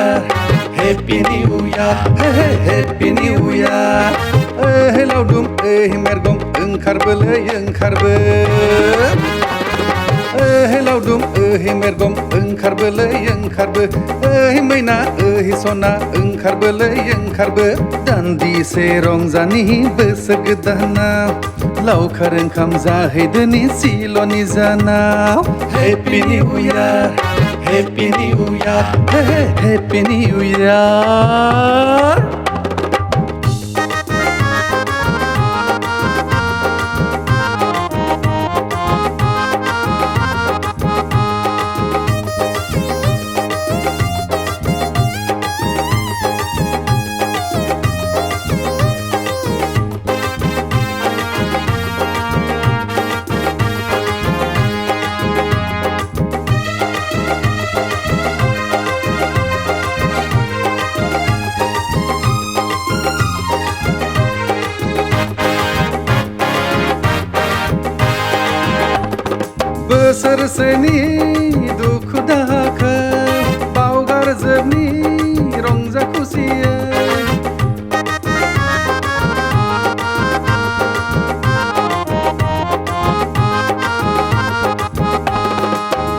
Year, Happy New Year, Happy New Year. Laudum mergom ओंखारबोलै ओंखारबो लावदुम mergom ओंखारबोलै ओंखारबो मैना सना ओंखारबोलै ओंखारबो दान्दिसे रंजानि बोसोर गोदानाव लावखार ओंखाम जाहैदोनि सिल'नि जानाव Happy New Year, Happy New Year, Happy New Year. बोसोरसेनि दुखु दाहाखौ बावगारजोबनि रंजा खुसियै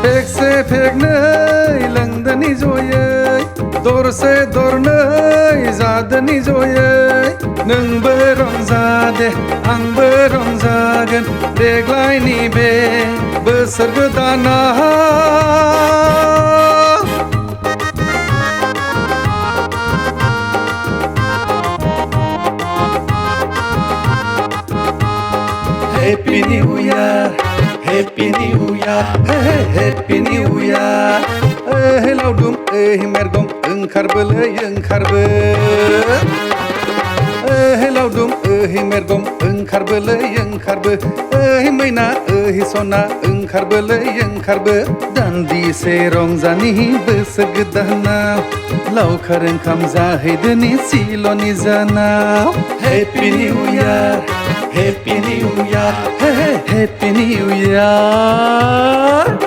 फेगसे फेगनै लोंदोनि जयै दरसे दरनै जादोनि जयै नोंबो रंजादे आंबो रंजागोन देग्लायनि बे बोसोर गोदानाव Happy New Year, Happy New Year, Happy New Year. लावदुम mergom ओंखारबोलै ओंखारबो लावदुम mergom ओंखारबोलै ओंखारबो मैना सना ओंखारबोलै ओंखारबो दान्दिसे रंजानि बोसोर गोदानाव लावखार ओंखाम जाहैदोनि सिल'नि जानाव Happy New Year, Happy New Year, Happy New Year.